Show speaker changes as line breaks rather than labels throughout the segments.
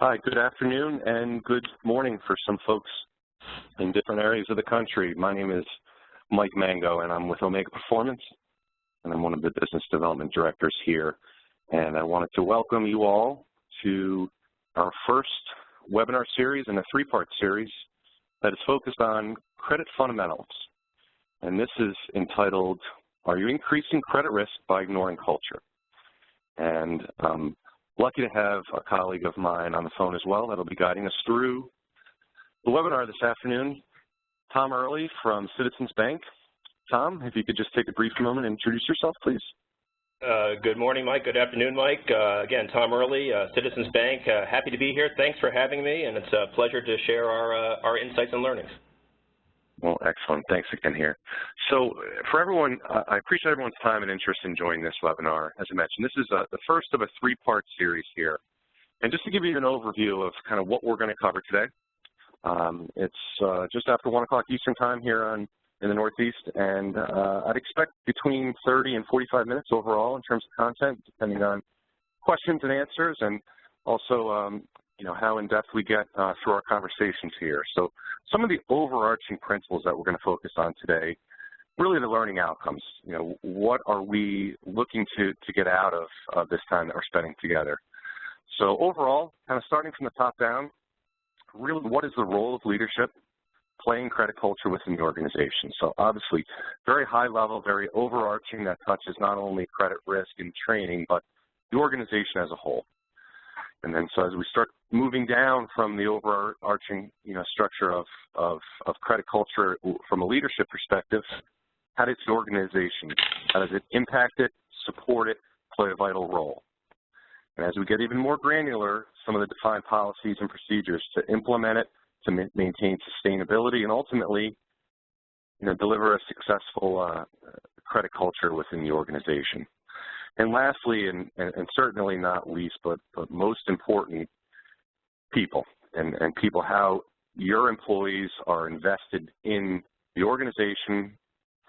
Hi, good afternoon and good morning for some folks in different areas of the country. My name is Mike Mango and I'm with Omega Performance and I'm one of the business development directors here. And I wanted to welcome you all to our first webinar series in a three-part series that is focused on credit fundamentals. And this is entitled, Are You Increasing Credit Risk by Ignoring Culture? And lucky to have a colleague of mine on the phone as well that'll be guiding us through the webinar this afternoon, Tom Early from Citizens Bank. Tom, if you could just take a brief moment and introduce yourself, please.
Good morning, Mike. Good afternoon, Mike. Again, Tom Early, Citizens Bank. Happy to be here. Thanks for having me, and it's a pleasure to share our insights and learnings.
Well, excellent. Thanks again here. So for everyone, I appreciate everyone's time and interest in joining this webinar. As I mentioned, this is the first of a three-part series here. And just to give you an overview of kind of what we're going to cover today, it's just after 1 o'clock Eastern time here in the Northeast, and I'd expect between 30 and 45 minutes overall in terms of content, depending on questions and answers, and also you know, how in-depth we get through our conversations here. So some of the overarching principles that we're going to focus on today, really the learning outcomes. You know, what are we looking to get out of this time that we're spending together? So overall, kind of starting from the top down, really what is the role of leadership playing credit culture within the organization? So obviously, very high level, very overarching, that touches not only credit risk and training, but the organization as a whole. And then so as we start moving down from the overarching, you know, structure of credit culture from a leadership perspective, how does the organization, how does it impact it, support it, play a vital role? And as we get even more granular, some of the defined policies and procedures to implement it, to maintain sustainability, and ultimately, you know, deliver a successful credit culture within the organization. And lastly, and certainly not least, but most important, people, and people, how your employees are invested in the organization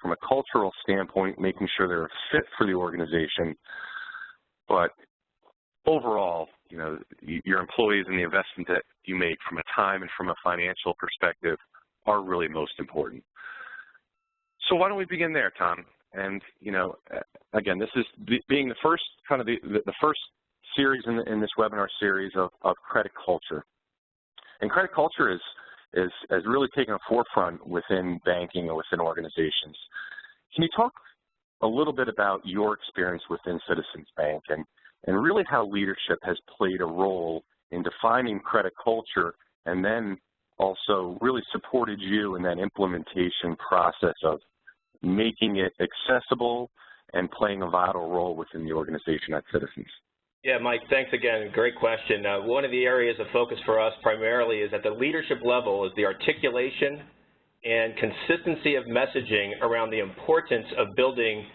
from a cultural standpoint, making sure they're a fit for the organization. But overall, you know, your employees and the investment that you make from a time and from a financial perspective are really most important. So why don't we begin there, Tom? And, you know, again, this is being the first kind of the first series in this webinar series of credit culture. And credit culture has really taken a forefront within banking or within organizations. Can you talk a little bit about your experience within Citizens Bank and really how leadership has played a role in defining credit culture and then also really supported you in that implementation process of making it accessible and playing a vital role within the organization at Citizens?
Yeah, Mike, thanks again. Great question. One of the areas of focus for us primarily is at the leadership level is the articulation and consistency of messaging around the importance of building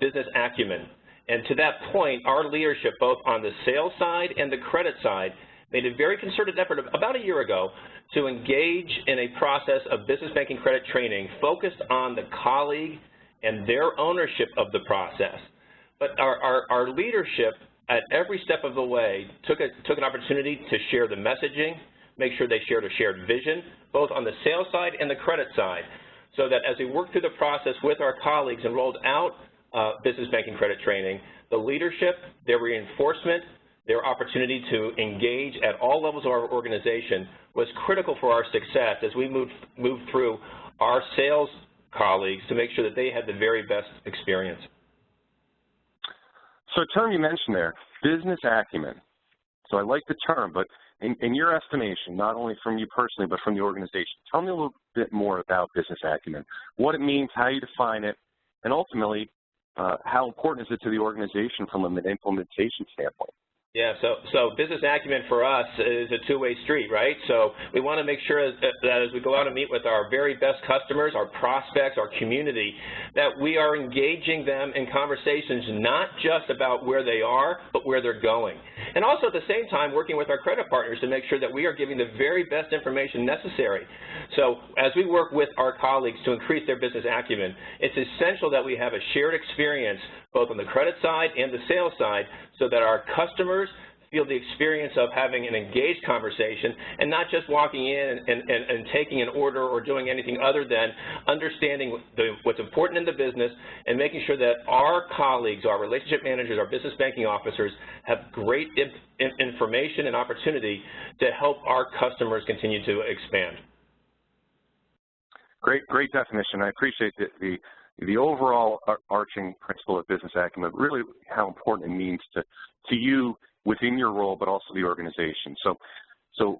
business acumen. And to that point, our leadership, both on the sales side and the credit side, made a very concerted effort about a year ago to engage in a process of business banking credit training focused on the colleague and their ownership of the process. But our leadership at every step of the way took an opportunity to share the messaging, make sure they shared a shared vision, both on the sales side and the credit side, so that as we worked through the process with our colleagues and rolled out business banking credit training, the leadership, their reinforcement, their opportunity to engage at all levels of our organization was critical for our success as we moved through our sales colleagues to make sure that they had the very best experience.
So a term you mentioned there, business acumen. So I like the term, but in your estimation, not only from you personally, but from the organization, tell me a little bit more about business acumen, what it means, how you define it, and ultimately, how important is it to the organization from an implementation standpoint?
Yeah, so business acumen for us is a two-way street, right? So we want to make sure that as we go out and meet with our very best customers, our prospects, our community, that we are engaging them in conversations not just about where they are, but where they're going. And also at the same time, working with our credit partners to make sure that we are giving the very best information necessary. So as we work with our colleagues to increase their business acumen, it's essential that we have a shared experience both on the credit side and the sales side so that our customers feel the experience of having an engaged conversation and not just walking in and taking an order or doing anything other than understanding what's important in the business and making sure that our colleagues, our relationship managers, our business banking officers have great information and opportunity to help our customers continue to expand.
Great definition. I appreciate the overall arching principle of business acumen, really how important it means to you within your role, but also the organization. So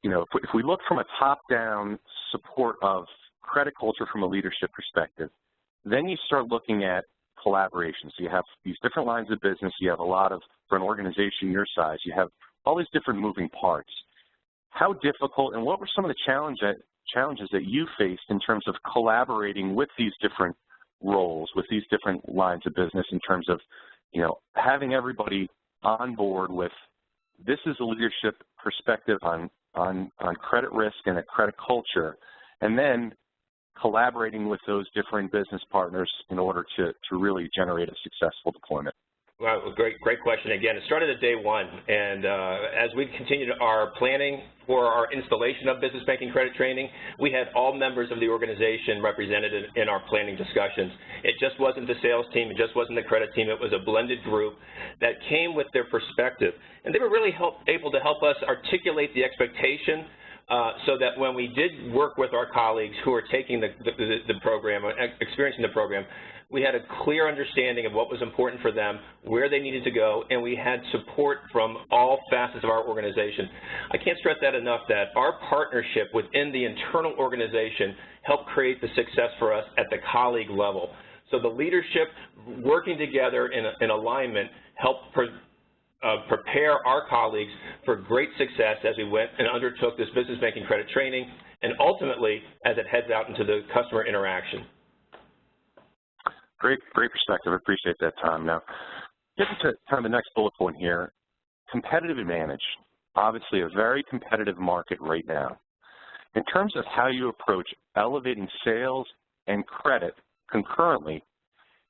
you know, if we look from a top-down support of credit culture from a leadership perspective, then you start looking at collaboration. So you have these different lines of business. You have a lot of, for an organization your size, you have all these different moving parts. How difficult, and what were some of the challenges that you faced in terms of collaborating with these different roles, with these different lines of business, in terms of, you know, having everybody on board with this is a leadership perspective on credit risk and a credit culture, and then collaborating with those different business partners in order to really generate a successful deployment?
Well, great question. Again, it started at day one, and as we continued our planning for our installation of business banking credit training, we had all members of the organization represented in our planning discussions. It just wasn't the sales team, it just wasn't the credit team, it was a blended group that came with their perspective. And they were really able to help us articulate the expectation so that when we did work with our colleagues who were taking the program, experiencing the program, we had a clear understanding of what was important for them, where they needed to go, and we had support from all facets of our organization. I can't stress that enough, that our partnership within the internal organization helped create the success for us at the colleague level. So the leadership working together in alignment helped prepare our colleagues for great success as we went and undertook this business banking credit training, and ultimately as it heads out into the customer interaction.
Great perspective. I appreciate that, Tom. Now, getting to kind of the next bullet point here, competitive advantage. Obviously, a very competitive market right now. In terms of how you approach elevating sales and credit concurrently,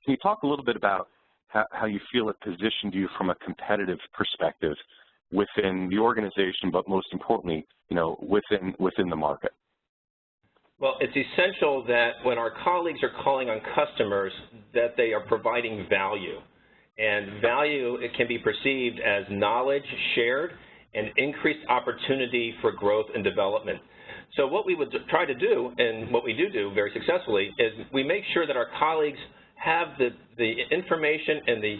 can you talk a little bit about how you feel it positioned you from a competitive perspective within the organization, but most importantly, you know, within the market?
Well, it's essential that when our colleagues are calling on customers that they are providing value. And value, it can be perceived as knowledge shared and increased opportunity for growth and development. So what we would try to do, and what we do very successfully, is we make sure that our colleagues have the information and the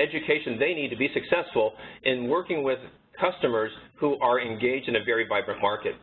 education they need to be successful in working with customers who are engaged in a very vibrant market.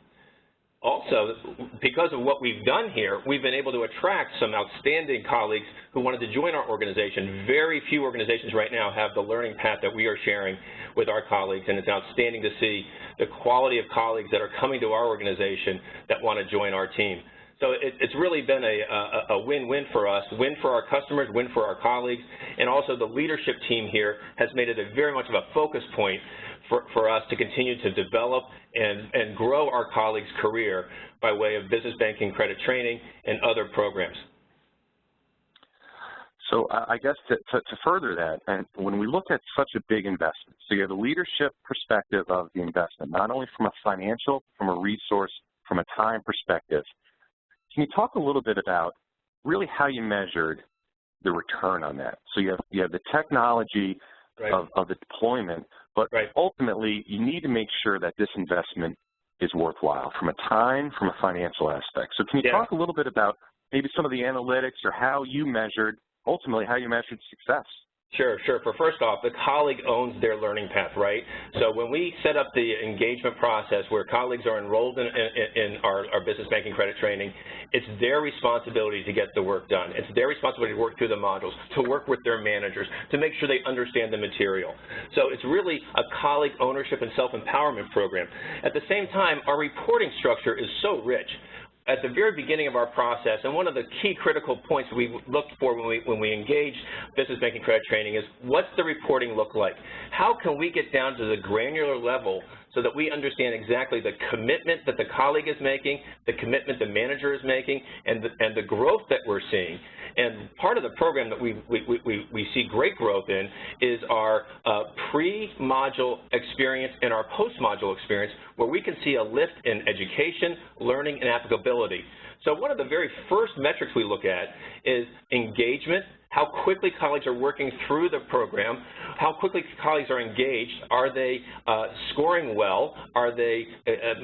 Also, because of what we've done here, we've been able to attract some outstanding colleagues who wanted to join our organization. Very few organizations right now have the learning path that we are sharing with our colleagues, and it's outstanding to see the quality of colleagues that are coming to our organization that want to join our team. So it's really been a win-win for us, win for our customers, win for our colleagues, and also the leadership team here has made it very much of a focus point for us to continue to develop and grow our colleagues' career by way of business banking credit training and other programs.
So I guess to further that, and when we look at such a big investment, so you have the leadership perspective of the investment, not only from a financial, from a resource, from a time perspective. Can you talk a little bit about really how you measured the return on that? So you have the technology
right.
of the deployment, but
right.
ultimately you need to make sure that this investment is worthwhile from a time, from a financial aspect. So can you talk a little bit about maybe some of the analytics or how you measured, ultimately how you measured success?
Sure. For first off, the colleague owns their learning path, right? So when we set up the engagement process where colleagues are enrolled in our business banking credit training, it's their responsibility to get the work done. It's their responsibility to work through the modules, to work with their managers, to make sure they understand the material. So it's really a colleague ownership and self-empowerment program. At the same time, our reporting structure is so rich. at the very beginning of our process, and one of the key critical points we look for when we engage business banking credit training is, what's the reporting look like? How can we get down to the granular level so that we understand exactly the commitment that the colleague is making, the commitment the manager is making, and the growth that we're seeing? And part of the program that we see great growth in is our pre-module experience and our post-module experience, where we can see a lift in education, learning, and applicability. So one of the very first metrics we look at is engagement, how quickly colleagues are working through the program, how quickly colleagues are engaged, are they scoring well, are they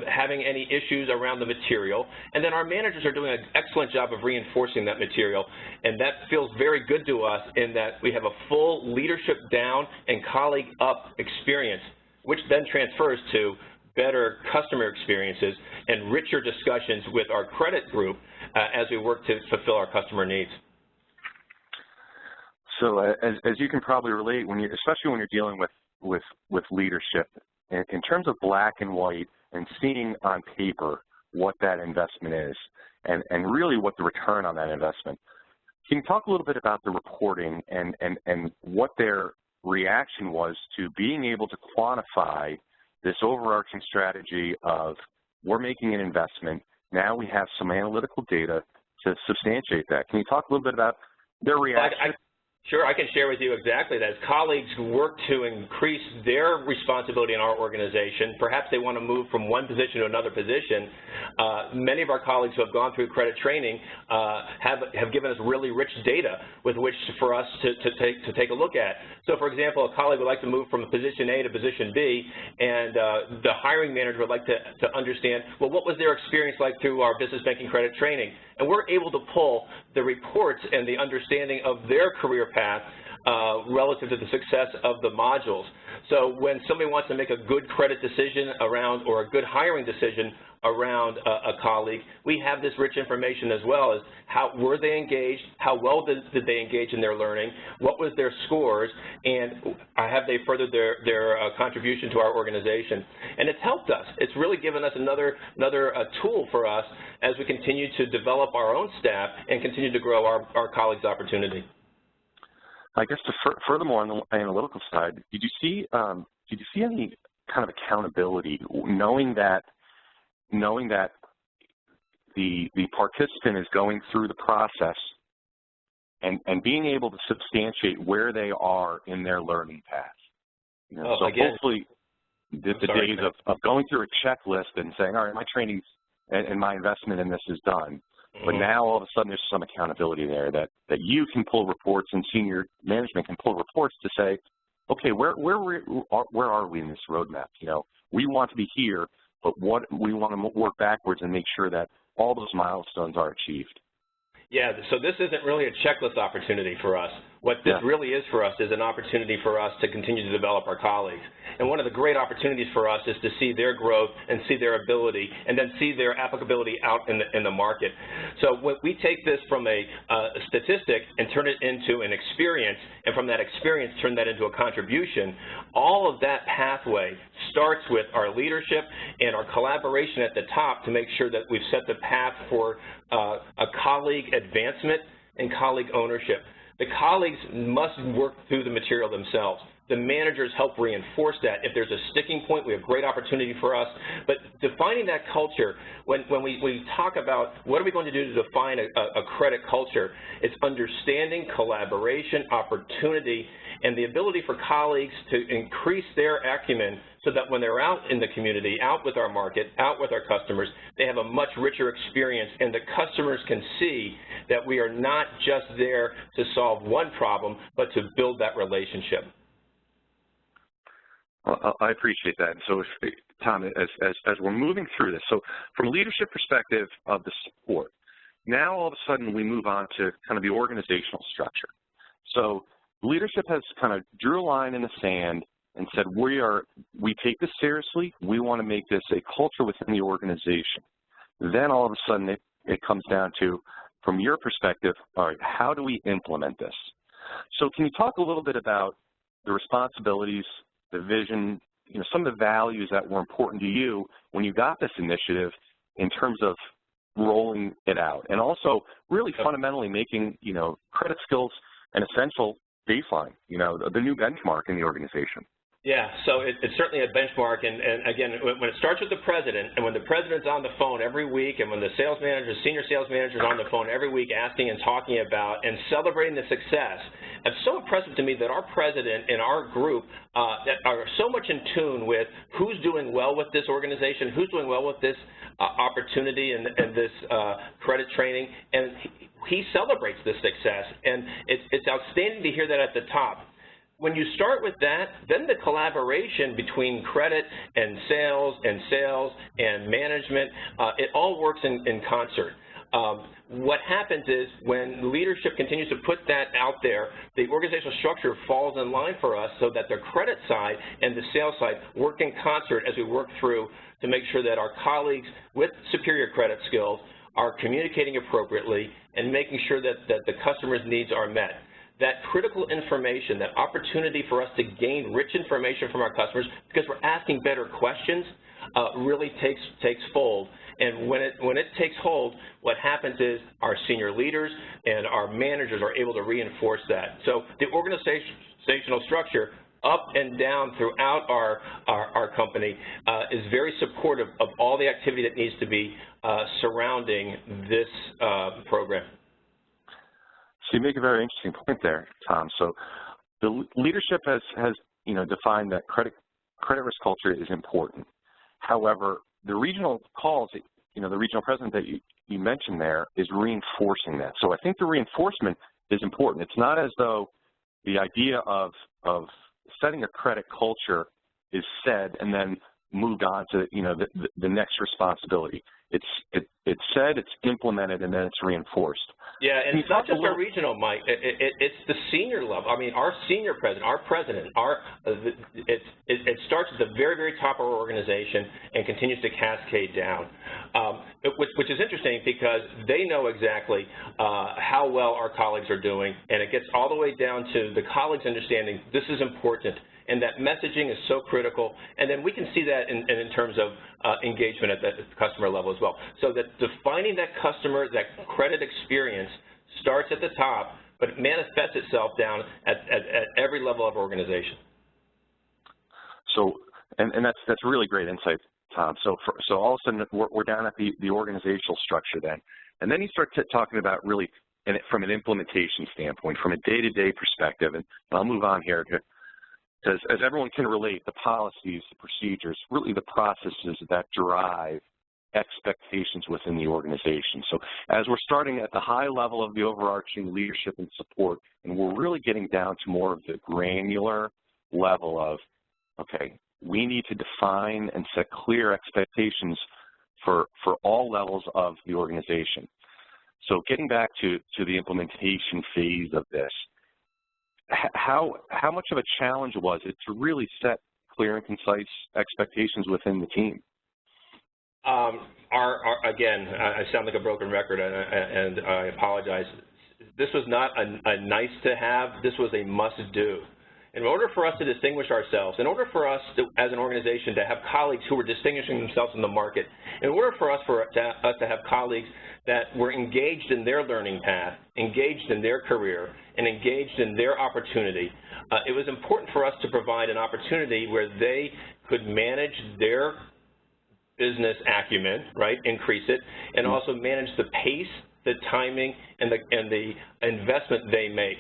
having any issues around the material, and then our managers are doing an excellent job of reinforcing that material, and that feels very good to us in that we have a full leadership down and colleague up experience, which then transfers to better customer experiences and richer discussions with our credit group as we work to fulfill our customer needs.
So as you can probably relate, especially when you're dealing with leadership, in terms of black and white and seeing on paper what that investment is and really what the return on that investment, can you talk a little bit about the reporting and what their reaction was to being able to quantify this overarching strategy of, we're making an investment, now we have some analytical data to substantiate that? Can you talk a little bit about their reaction?
Sure, I can share with you exactly that. As colleagues work to increase their responsibility in our organization, perhaps they want to move from one position to another position, many of our colleagues who have gone through credit training have given us really rich data with which for us to take a look at. So for example, a colleague would like to move from position A to position B, and the hiring manager would like to understand, well, what was their experience like through our business banking credit training? And we're able to pull the reports and the understanding of their career path relative to the success of the modules. So when somebody wants to make a good credit decision around, or a good hiring decision around a colleague, we have this rich information as well as how were they engaged, how well did they engage in their learning, what was their scores, and have they furthered their contribution to our organization. And it's helped us. It's really given us another tool for us as we continue to develop our own staff and continue to grow our colleagues' opportunity.
I guess furthermore on the analytical side, did you see any kind of accountability, knowing that the participant is going through the process and being able to substantiate where they are in their learning path? You know, so
again,
hopefully the days of going through a checklist and saying, all right, my training and my investment in this is done. But now all of a sudden there's some accountability there that you can pull reports and senior management can pull reports to say, okay, where are we in this roadmap? You know, we want to be here, but what we want to work backwards and make sure that all those milestones are achieved.
Yeah, so this isn't really a checklist opportunity for us. What this really is for us is an opportunity for us to continue to develop our colleagues. And one of the great opportunities for us is to see their growth and see their ability and then see their applicability out in the market. So when we take this from a statistic and turn it into an experience, and from that experience turn that into a contribution, all of that pathway starts with our leadership and our collaboration at the top to make sure that we've set the path for a colleague advancement and colleague ownership. The colleagues must work through the material themselves. The managers help reinforce that. If there's a sticking point, we have great opportunity for us. But defining that culture, when we talk about what are we going to do to define a credit culture, it's understanding, collaboration, opportunity, and the ability for colleagues to increase their acumen so that when they're out in the community, out with our market, out with our customers, they have a much richer experience, and the customers can see that we are not just there to solve one problem, but to build that relationship.
Well, I appreciate that. So, Tom, as we're moving through this, so from a leadership perspective of the support, now all of a sudden we move on to kind of the organizational structure. So leadership has kind of drew a line in the sand and said, we take this seriously, we want to make this a culture within the organization. Then all of a sudden it comes down to, from your perspective, all right, how do we implement this? So can you talk a little bit about the responsibilities, the vision, you know, some of the values that were important to you when you got this initiative in terms of rolling it out, and also really fundamentally making, credit skills an essential baseline, the new benchmark in the organization.
Yeah, so it's certainly a benchmark, and again, when it starts with the president, and when the president's on the phone every week, and when the sales manager, senior sales manager is on the phone every week asking and talking about and celebrating the success, it's so impressive to me that our president and our group that are so much in tune with who's doing well with this organization, who's doing well with this opportunity and this credit training, and he celebrates this success, and it's outstanding to hear that at the top. When you start with that, then the collaboration between credit and sales and management, it all works in concert. What happens is when leadership continues to put that out there, the organizational structure falls in line for us so that the credit side and the sales side work in concert as we work through to make sure that our colleagues with superior credit skills are communicating appropriately and making sure that the customer's needs are met. That critical information, that opportunity for us to gain rich information from our customers because we're asking better questions really takes hold. And when it takes hold, what happens is our senior leaders and our managers are able to reinforce that. So the organizational structure up and down throughout our company is very supportive of all the activity that needs to be surrounding this program.
So you make a very interesting point there, Tom. So the leadership has defined that credit risk culture is important. However, the regional calls, the regional president that you mentioned there is reinforcing that. So I think the reinforcement is important. It's not as though the idea of setting a credit culture is said and then moved on to the next responsibility. It's said, it's implemented, and then it's reinforced.
Yeah, and it's not just our regional, Mike. It's the senior level. I mean, our senior president, our president, it starts at the very, very top of our organization and continues to cascade down, which is interesting because they know exactly how well our colleagues are doing, and it gets all the way down to the colleagues understanding this is important. And that messaging is so critical, and then we can see that in terms of engagement at the customer level as well. So that defining that customer, that credit experience starts at the top, but it manifests itself down at every level of organization.
So, and that's really great insight, Tom. So all of a sudden we're down at the organizational structure then, and then you start talking about really from an implementation standpoint, from a day-to-day perspective, and I'll move on here to. As everyone can relate, the policies, the procedures, really the processes that drive expectations within the organization. So as we're starting at the high level of the overarching leadership and support, and we're really getting down to more of the granular level of, okay, we need to define and set clear expectations for all levels of the organization. So getting back to the implementation phase of this, how much of a challenge was it to really set clear and concise expectations within the team?
Again, I sound like a broken record, and I apologize. This was not a nice to have. This was a must do. In order for us to distinguish ourselves, in order for us to, as an organization, to have colleagues who were distinguishing themselves in the market, in order for us to have colleagues that were engaged in their learning path, engaged in their career, and engaged in their opportunity, it was important for us to provide an opportunity where they could manage their business acumen, right, increase it, and also manage the pace, the timing, and the investment they make.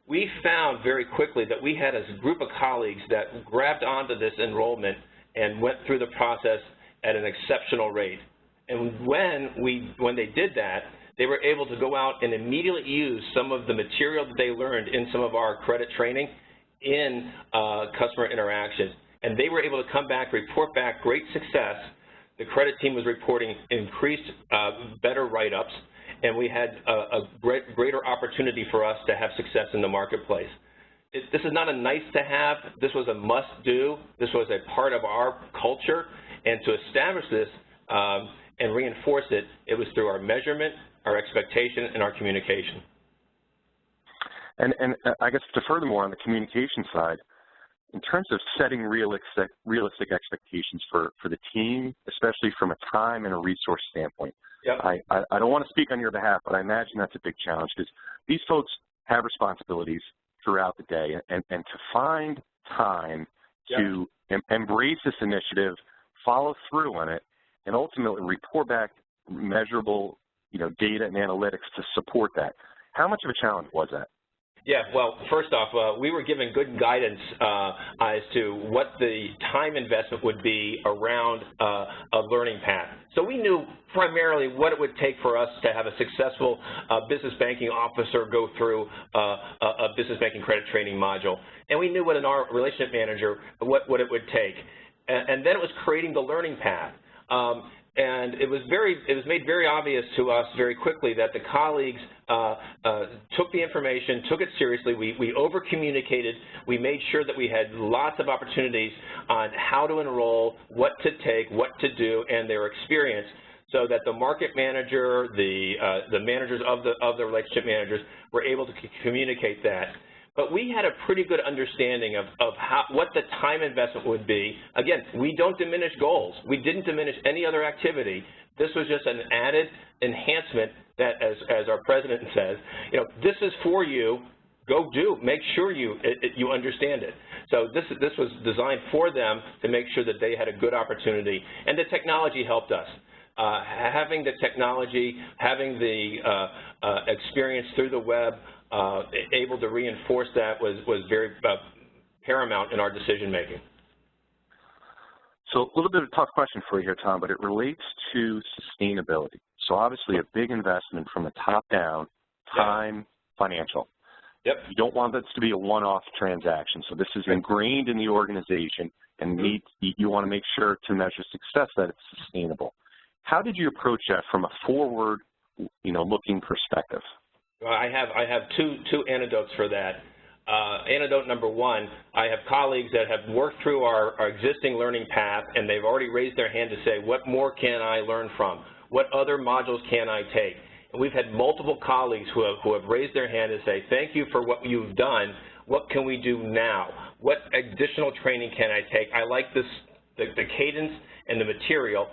We found very quickly that we had a group of colleagues that grabbed onto this enrollment and went through the process at an exceptional rate. And when they did that, they were able to go out and immediately use some of the material that they learned in some of our credit training in customer interactions. And they were able to come back, report back great success. The credit team was reporting increased, better write-ups, and we had a greater opportunity for us to have success in the marketplace. This is not a nice to have. This was a must do. This was a part of our culture. And to establish this and reinforce it, it was through our measurement, our expectation, and our communication.
And I guess to furthermore on the communication side, in terms of setting realistic expectations for the team, especially from a time and a resource standpoint.
Yep.
I don't want to speak on your behalf, but I imagine that's a big challenge because these folks have responsibilities throughout the day, and to find time to embrace this initiative, follow through on it, and ultimately report back measurable, data and analytics to support that. How much of a challenge was that?
Yeah, well, first off, we were given good guidance as to what the time investment would be around a learning path. So we knew primarily what it would take for us to have a successful business banking officer go through a business banking credit training module. And we knew what our relationship manager, what it would take. And then it was creating the learning path. And it was made very obvious to us very quickly that the colleagues took the information, took it seriously. We over-communicated. We made sure that we had lots of opportunities on how to enroll, what to take, what to do, and their experience, so that the market manager, the managers of the relationship managers were able to communicate that. But we had a pretty good understanding of what the time investment would be. Again, we don't diminish goals. We didn't diminish any other activity. This was just an added enhancement that, as our president says, this is for you. Go do. Make sure you understand it. So this was designed for them to make sure that they had a good opportunity, and the technology helped us. Having the technology, having the experience through the web, able to reinforce that was very paramount in our decision making.
So a little bit of a tough question for you here, Tom, but it relates to sustainability. So obviously a big investment from the top down, time, financial.
Yep.
You don't want this to be a one-off transaction. So this is ingrained in the organization, and you want to make sure to measure success that it's sustainable. How did you approach that from a forward, looking perspective?
I have two anecdotes for that. Anecdote number one, I have colleagues that have worked through our existing learning path, and they've already raised their hand to say, what more can I learn from? What other modules can I take? And we've had multiple colleagues who have raised their hand to say, thank you for what you've done. What can we do now? What additional training can I take? I like the cadence and the material,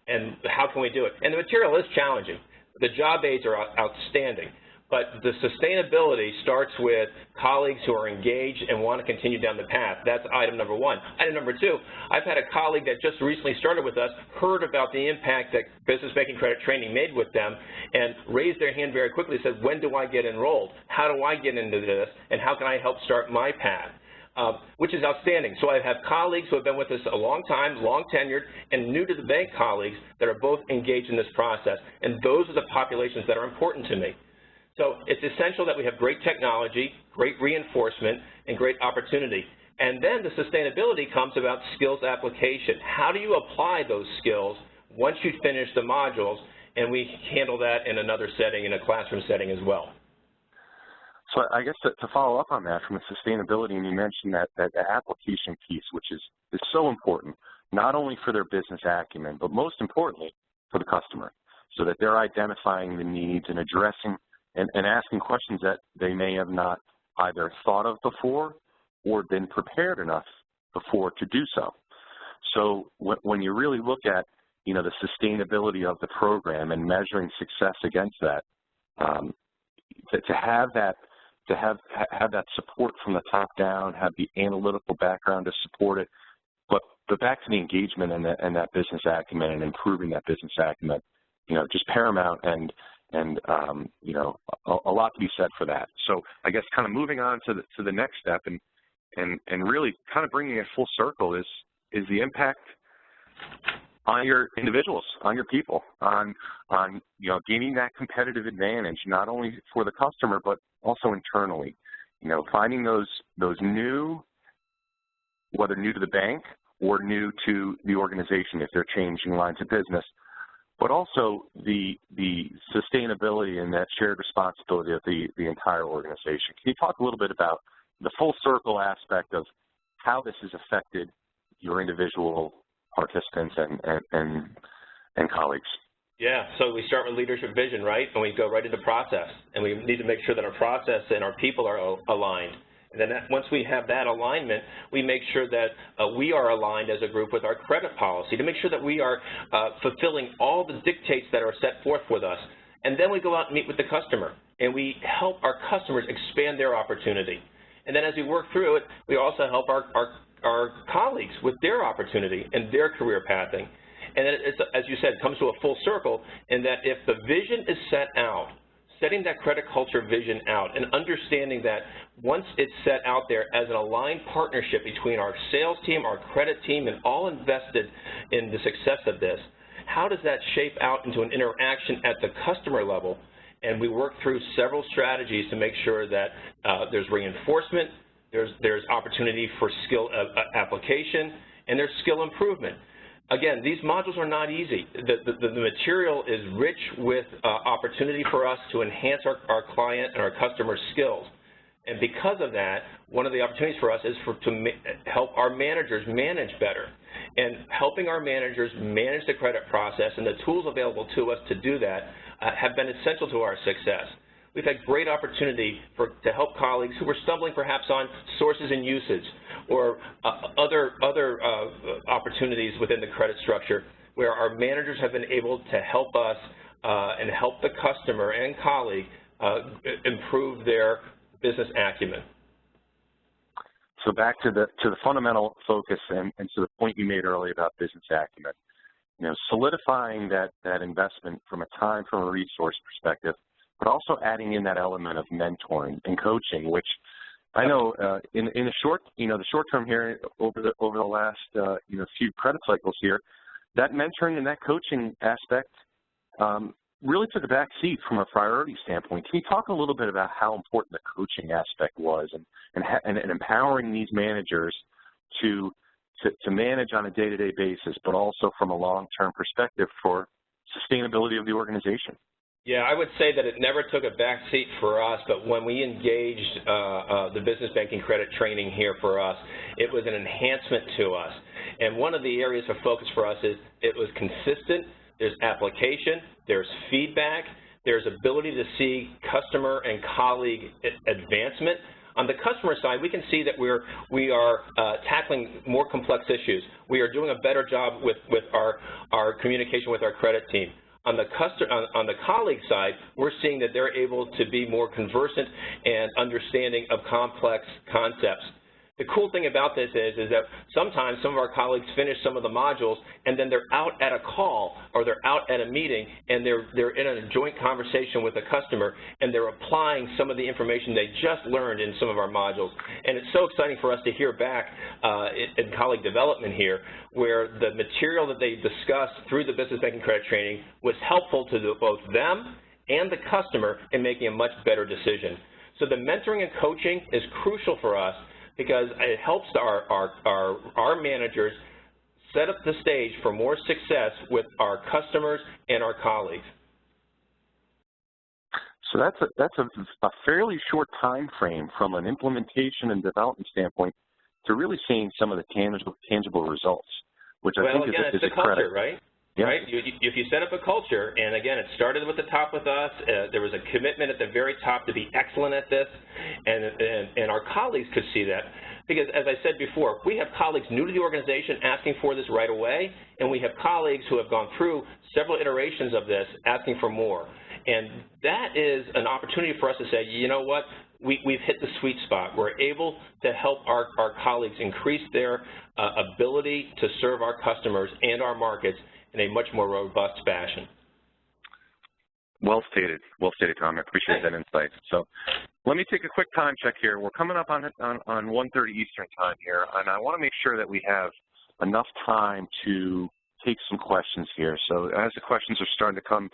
and how can we do it? And the material is challenging. The job aids are outstanding. But the sustainability starts with colleagues who are engaged and want to continue down the path. That's item number one. Item number two, I've had a colleague that just recently started with us, heard about the impact that business banking credit training made with them, and raised their hand very quickly and said, when do I get enrolled? How do I get into this? And how can I help start my path? Which is outstanding. So I have colleagues who have been with us a long time, long tenured, and new to the bank colleagues that are both engaged in this process. And those are the populations that are important to me. So it's essential that we have great technology, great reinforcement, and great opportunity. And then the sustainability comes about skills application. How do you apply those skills once you finish the modules? And we handle that in another setting, in a classroom setting as well.
So I guess to follow up on that from a sustainability, and you mentioned that application piece, which is so important, not only for their business acumen, but most importantly for the customer, so that they're identifying the needs and addressing and asking questions that they may have not either thought of before or been prepared enough before to do so. So when you really look at, the sustainability of the program and measuring success against that, to have that support from the top down, have the analytical background to support it, but back to the engagement and that business acumen and improving that business acumen, just paramount and a lot to be said for that. So I guess kind of moving on to the next step and really kind of bringing it full circle is the impact on your individuals, on your people, on gaining that competitive advantage, not only for the customer but also internally. Finding those new, whether new to the bank or new to the organization if they're changing lines of business, but also the sustainability and that shared responsibility of the entire organization. Can you talk a little bit about the full circle aspect of how this has affected your individual participants and colleagues?
Yeah, so we start with leadership vision, right? And we go right into process. And we need to make sure that our process and our people are aligned. And then once we have that alignment, we make sure that we are aligned as a group with our credit policy to make sure that we are fulfilling all the dictates that are set forth with us. And then we go out and meet with the customer, and we help our customers expand their opportunity. And then as we work through it, we also help our colleagues with their opportunity and their career pathing. And then, as you said, it comes to a full circle in that if the vision is set out, setting that credit culture vision out and understanding that once it's set out there as an aligned partnership between our sales team, our credit team, and all invested in the success of this, how does that shape out into an interaction at the customer level? And we work through several strategies to make sure that there's reinforcement, there's opportunity for skill application, and there's skill improvement. Again, these modules are not easy. The material is rich with opportunity for us to enhance our client and our customer's skills. And because of that, one of the opportunities for us is to help our managers manage better. And helping our managers manage the credit process and the tools available to us to do that have been essential to our success. We've had great opportunity to help colleagues who were stumbling perhaps on sources and usage or other opportunities within the credit structure where our managers have been able to help us and help the customer and colleague improve their business acumen.
So back to the fundamental focus and to the point you made earlier about business acumen, solidifying that investment from a time, from a resource perspective, but also adding in that element of mentoring and coaching, which I know in the short term here over the last few credit cycles here, that mentoring and that coaching aspect really took a back seat from a priority standpoint. Can you talk a little bit about how important the coaching aspect was and empowering these managers to manage on a day-to-day basis, but also from a long-term perspective for sustainability of the organization?
Yeah, I would say that it never took a back seat for us, but when we engaged the business banking credit training here for us, it was an enhancement to us. And one of the areas of focus for us is it was consistent, there's application, there's feedback, there's ability to see customer and colleague advancement. On the customer side, we can see that we are tackling more complex issues. We are doing a better job with our communication with our credit team. On the colleague side, we're seeing that they're able to be more conversant and understanding of complex concepts. The cool thing about this is that sometimes some of our colleagues finish some of the modules and then they're out at a call or they're out at a meeting and they're in a joint conversation with a customer and they're applying some of the information they just learned in some of our modules. And it's so exciting for us to hear back in colleague development here where the material that they discussed through the business banking credit training was helpful to both them and the customer in making a much better decision. So the mentoring and coaching is crucial for us because it helps our managers set up the stage for more success with our customers and our colleagues.
So that's a fairly short time frame from an implementation and development standpoint to really seeing some of the tangible results, which I think is a credit.
Right?
Yeah.
Right? If you set up a culture, and again, it started with the top with us, there was a commitment at the very top to be excellent at this, and our colleagues could see that. Because as I said before, we have colleagues new to the organization asking for this right away, and we have colleagues who have gone through several iterations of this asking for more. And that is an opportunity for us to say, you know what, we've hit the sweet spot. We're able to help our colleagues increase their ability to serve our customers and our markets in a much more robust fashion.
Well stated, Tom. I appreciate that insight. So let me take a quick time check here. We're coming up on 1:30 Eastern time here, and I want to make sure that we have enough time to take some questions here. So as the questions are starting to come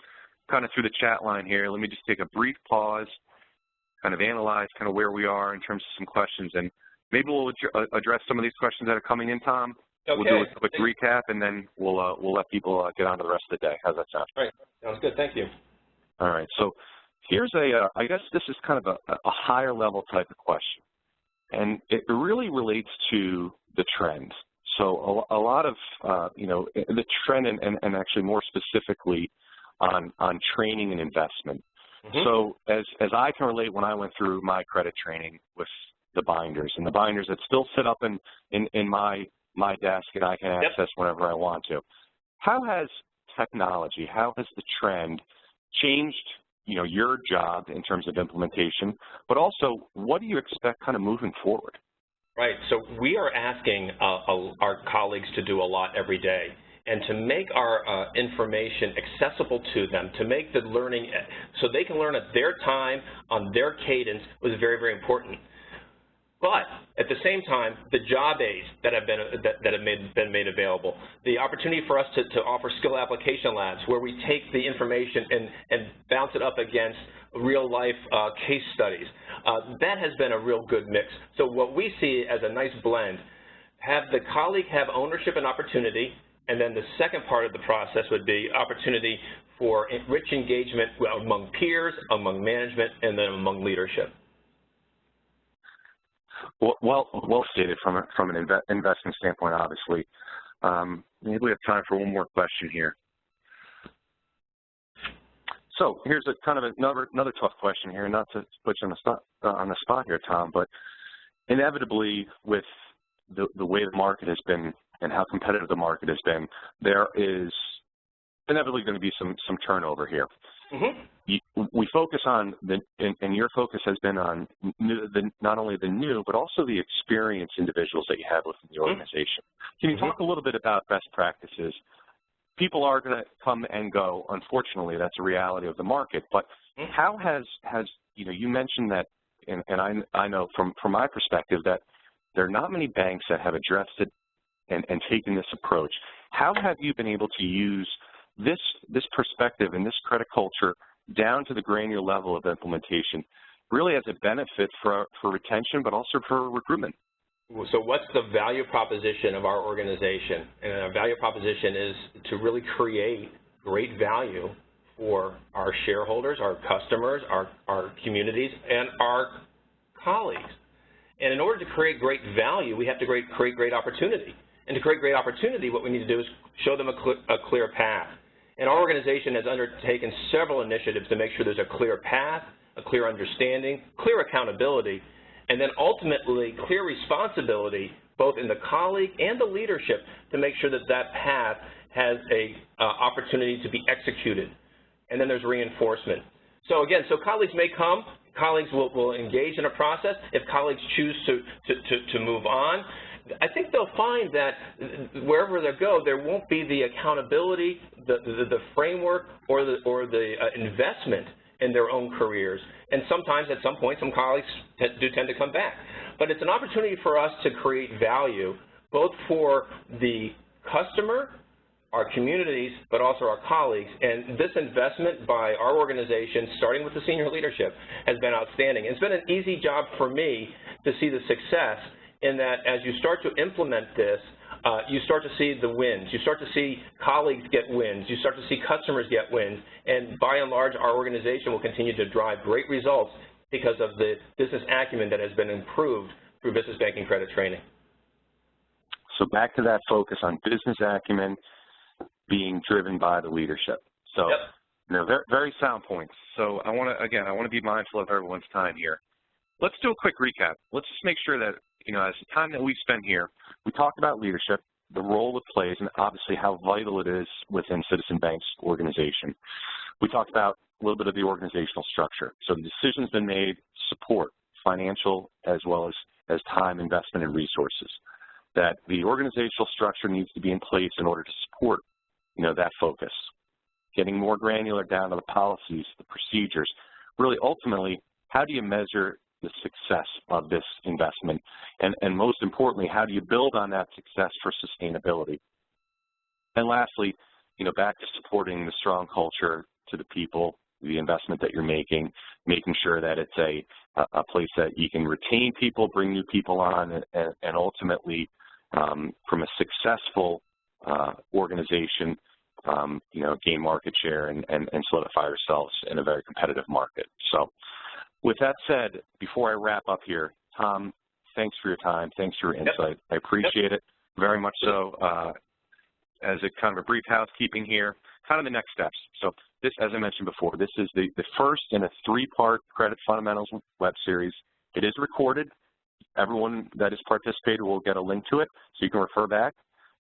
kind of through the chat line here, let me just take a brief pause, kind of analyze kind of where we are in terms of some questions, and maybe we'll address some of these questions that are coming in, Tom.
Okay.
We'll do a quick recap, and then we'll let people get on to the rest of the day. How's that sound?
All right. Sounds good. Thank you.
All right. So here's I guess this is kind of a higher level type of question, and it really relates to the trend. So a lot of, the trend and actually more specifically on training and investment. Mm-hmm. So as I can relate when I went through my credit training with the binders, and the binders that still sit up in my desk and I can access whenever I want to. How has technology, how has the trend changed, your job in terms of implementation, but also what do you expect kind of moving forward?
Right. So we are asking our colleagues to do a lot every day, and to make our information accessible to them, to make the learning so they can learn at their time, on their cadence, was very, very important. But at the same time, the job aids that have been made available, the opportunity for us to offer skill application labs where we take the information and bounce it up against real-life case studies, that has been a real good mix. So what we see as a nice blend, have the colleague have ownership and opportunity, and then the second part of the process would be opportunity for rich engagement among peers, among management, and then among leadership.
Well stated from an investment standpoint, obviously. Maybe we have time for one more question here. So here's another tough question here, not to put you on the spot here, Tom, but inevitably with the way the market has been and how competitive the market has been, there is inevitably going to be some turnover here. Mm-hmm. We focus on, and your focus has been on not only the new, but also the experienced individuals that you have within the organization. Can you talk a little bit about best practices? People are going to come and go. Unfortunately, that's a reality of the market. But how has you mentioned that, and I know from my perspective that there are not many banks that have addressed it and taken this approach. How have you been able to use this perspective and this credit culture down to the granular level of implementation, really as a benefit for retention, but also for recruitment?
So what's the value proposition of our organization? And our value proposition is to really create great value for our shareholders, our customers, our communities, and our colleagues. And in order to create great value, we have to create great opportunity. And to create great opportunity, what we need to do is show them a clear path. And our organization has undertaken several initiatives to make sure there's a clear path, a clear understanding, clear accountability, and then ultimately clear responsibility both in the colleague and the leadership to make sure that that path has a opportunity to be executed. And then there's reinforcement. So again, colleagues may come, colleagues will engage in a process. If colleagues choose to move on, I think they'll find that wherever they go, there won't be the accountability, the framework, or the investment in their own careers. And sometimes, at some point, some colleagues do tend to come back. But it's an opportunity for us to create value, both for the customer, our communities, but also our colleagues. And this investment by our organization, starting with the senior leadership, has been outstanding. It's been an easy job for me to see the success in that as you start to implement this, you start to see the wins. You start to see colleagues get wins. You start to see customers get wins. And by and large, our organization will continue to drive great results because of the business acumen that has been improved through business banking credit training.
So back to that focus on business acumen being driven by the leadership. So, very, very sound points. So I want to be mindful of everyone's time here. Let's do a quick recap. Let's just make sure that, as the time that we spent here, we talked about leadership, the role it plays, and obviously how vital it is within Citizen Bank's organization. We talked about a little bit of the organizational structure. So the decision's been made, support, financial as well as time, investment, and resources. That the organizational structure needs to be in place in order to support, that focus. Getting more granular down to the policies, the procedures. Really, ultimately, how do you measure the success of this investment? And most importantly, how do you build on that success for sustainability? And lastly, back to supporting the strong culture to the people, the investment that you're making sure that it's a place that you can retain people, bring new people on, and ultimately, from a successful organization, gain market share and solidify ourselves in a very competitive market. So with that said, before I wrap up here, Tom, thanks for your time. Thanks for your insight. I appreciate it very much so. As a kind of a brief housekeeping here, kind of the next steps. So this, as I mentioned before, this is the first in a 3-part Credit Fundamentals web series. It is recorded. everyone that has participated will get a link to it, so you can refer back.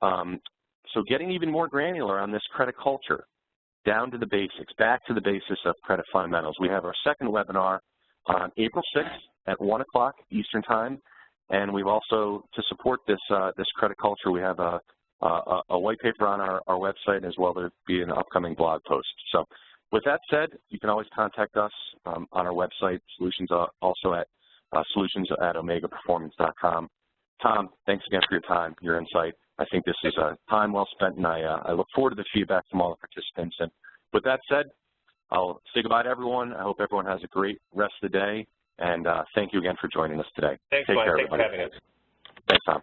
So getting even more granular on this credit culture, down to the basics, back to the basics of credit fundamentals. We have our second webinar on April 6th at 1 o'clock Eastern Time, and we've also, to support this this credit culture, we have a white paper on our website, as well as be an upcoming blog post. So with that said, you can always contact us on our website, solutions also at solutions@omegaperformance.com. Tom, thanks again for your time, your insight. I think this is a time well spent, and I look forward to the feedback from all the participants. And with that said, I'll say goodbye to everyone. I hope everyone has a great rest of the day, and thank you again for joining us today.
Thanks,
Take
Mike.
care,
Thanks
everybody.
for having us.
Thanks, Tom.